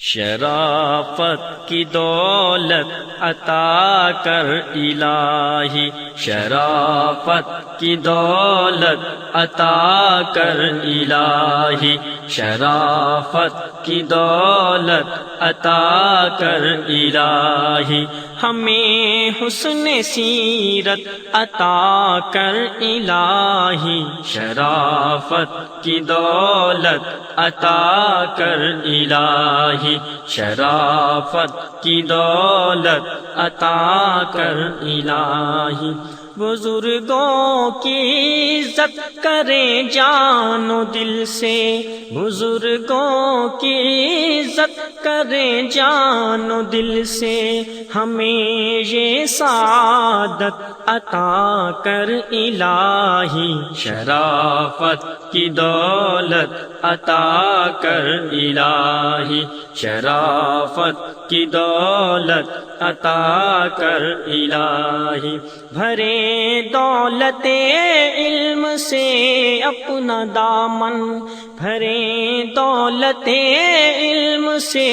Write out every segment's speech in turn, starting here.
شرافت کی دولت عطا کر الہی، شرافت کی دولت عطا کر الہی، شرافت کی دولت عطا کر الہی، ہمیں حسن سیرت عطا کر الہی، شرافت کی دولت عطا کر الہی، شرافت کی دولت عطا کر الہی، بزرگوں کی عزت کریں جان و دل سے، بزرگوں کی عزت کریں جان و دل سے، ہمیں یہ سعادت عطا کر الہی، شرافت کی دولت عطا کر الہی، شرافت کی دولت عطا کر الہی، بھرے دولت علم سے اپنا دامن، بھرے دولت علم سے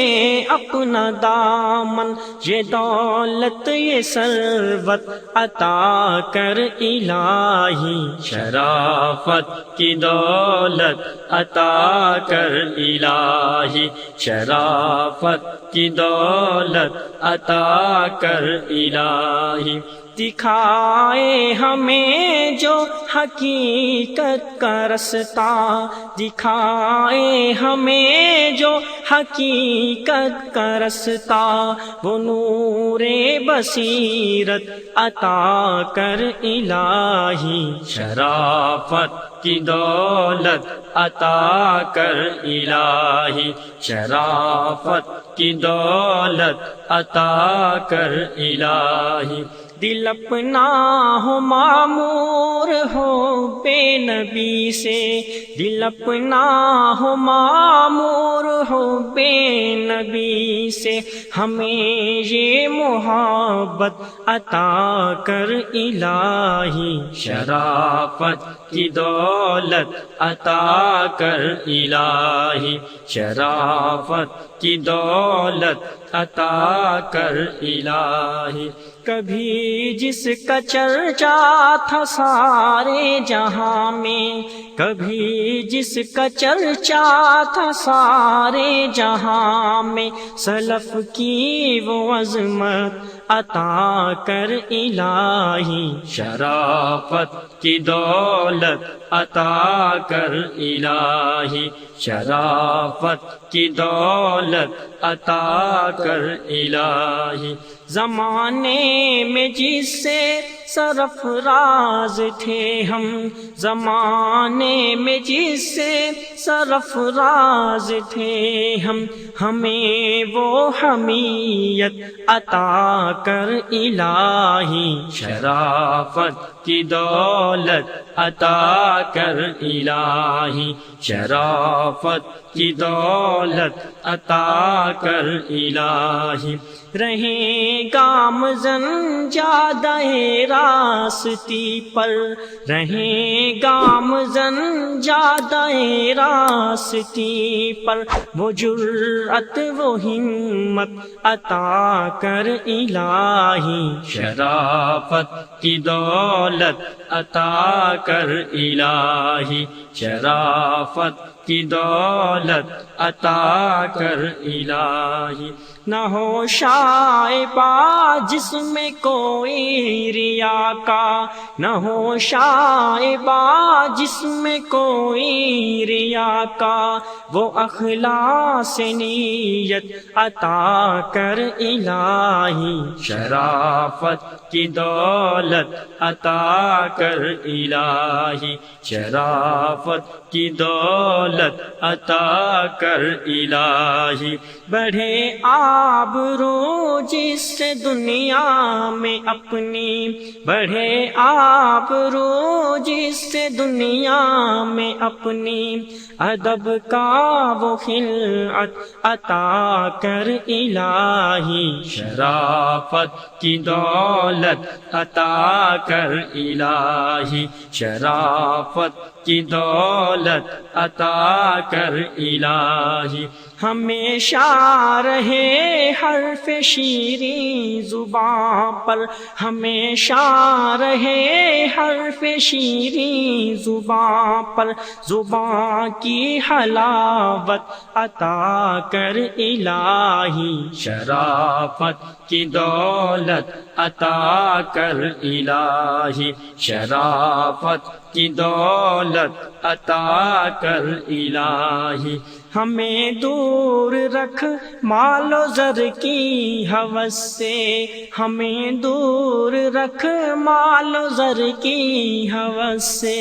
اپنا دامن، یہ دولت یہ ثروت عطا کر الہی، شرافت کی دولت عطا کر الہی، شرافت کی دولت عطا کر الہی، دکھائے ہمیں جو حقیقت کا رستہ، دکھائے ہمیں جو حقیقت کا رستہ، وہ نور بصیرت عطا کر الہی، شرافت کی دولت عطا کر الہی، شرافت کی دولت عطا کر الہی، دل اپنا ہو معمور ہو بے نبی سے، دل اپنا ہو معمور ہو بے نبی سے، ہمیں یہ محبت عطا کر الہی، شرافت کی دولت عطا کر الہی، شرافت کی دولت عطا کر الہی، کبھی جس کا چرچا تھا سارے جہاں میں، کبھی جس کا چرچا تھا سارے جہاں میں، سلف کی وہ عظمت عطا کر الہی، شرافت کی دولت عطا کر الہی، شرافت کی دولت عطا کر الہی، زمانے میں جس سے سرفراز تھے ہم، زمانے میں جس سے سرفراز تھے ہم، ہمیں وہ حمیت عطا کر الہی، شرافت کی دولت عطا کر الہی، شرافت کی دولت عطا کر الہی، رہیں گام زن جادہ راستی پر، رہیں گام زن جادہ راستی پر، وہ جرأت وہ ہمت عطا کر الہی، شرافت کی دولت عطا کر الہی، شرافت کی دولت عطا کر الہی، نہ ہو شائبہ جس میں کوئی ریا کا، نہ ہو شائبہ جس میں کوئی ریا کا، وہ اخلاص نیت عطا کر الہی، شرافت کی دولت عطا کر الہی، شرافت کی دولت عطا کر الہی، بڑھے آبرو جس سے دنیا میں اپنی، بڑھے آبرو جس سے دنیا میں اپنی، ادب کا وہ خلعت عطا کر الہی، شرافت کی دولت عطا کر الہی، شرافت کی دولت عطا کر الہی، ہمیشہ رہے حرف شیریں زباں پر، ہمیشہ رہے حرف شیریں زباں پر، زباں کی حلاوت عطا کر الہی، شرافت کی دولت عطا کر الہی، شرافت کی دولت عطا کر الہی، ہمیں دور رکھ مال و زر کی ہوس سے، ہمیں دور رکھ مال و زر کی ہوس سے،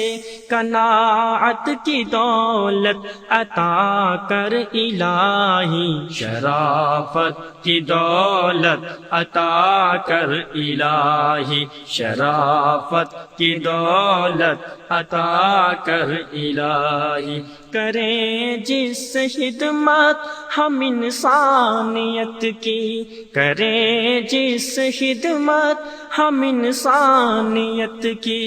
قناعت کی دولت عطا کر الہی، شرافت کی دولت عطا کر الہی، شرافت کی دولت عطا کر الہی، کریں جس سے خدمت ہم انسانیت کی، کریں جس سے خدمت ہم انسانیت کی،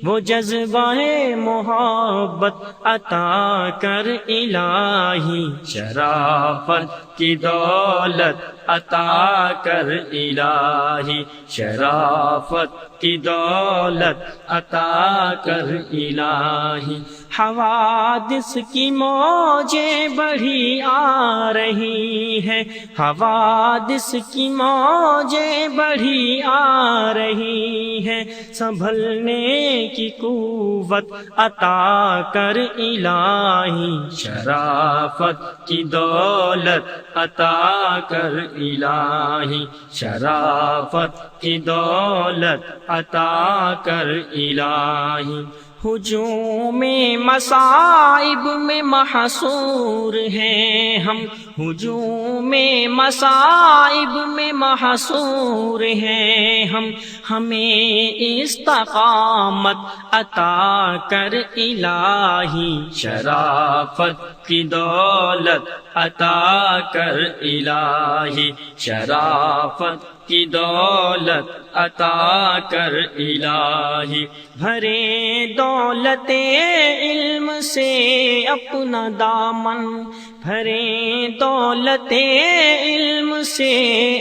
وہ جذبہ محبت عطا کر الہی، شرافت کی دولت عطا کر الہی، شرافت کی دولت عطا کر الہی، حوادث کی موجیں بڑھی آ رہی ہیں، حوادث کی موجیں بڑھی آ رہی ہیں، سنبھلنے کی قوت عطا کر الہی، شرافت کی دولت عطا کر الہی، شرافت کی دولت عطا کر الہی، ہجوم مصائب میں محصور ہیں ہم، ہجوم مصائب میں محصور ہیں ہم، ہمیں استقامت عطا کر الہی، شرافت کی دولت عطا کر الہی، شرافت کی دولت عطا کر الہی، بھرے دولت علم سے اپنا دامن، بھرے دولت علم سے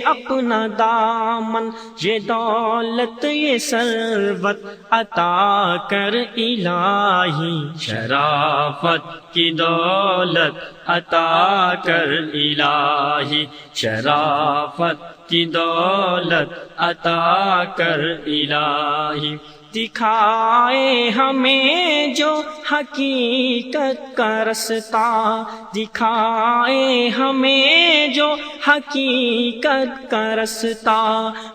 اپنا دامن، یہ دولت یہ ثروت عطا کر الہی، شرافت کی دولت عطا کر الہی، شرافت کی دولت عطا کر الہی، دکھائے ہمیں جو حقیقت کا رستہ، دکھائے ہمیں جو حقیقت کا رستہ،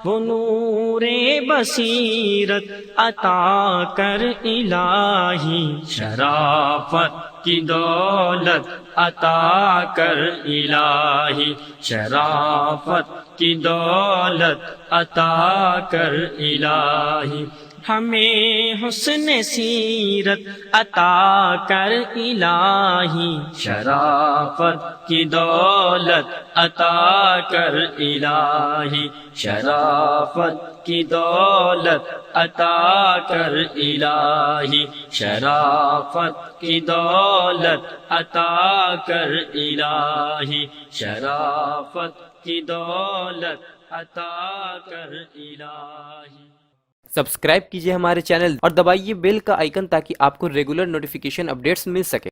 وہ نور بصیرت عطا کر الہی، شرافت کی دولت عطا کر الہی، شرافت کی دولت عطا کر الہی، ہمیں حسن سیرت عطا کر الہی، شرافت کی دولت عطا کر الہی، شرافت کی دولت عطا کر الہی، شرافت کی دولت عطا کر الہی، شرافت کی دولت عطا کر الہی۔ سبسکرائب کیجئے ہمارے چینل اور دبائیے بیل کا آئیکن تاکہ آپ کو ریگولر نوٹیفیکیشن اپڈیٹس مل سکے۔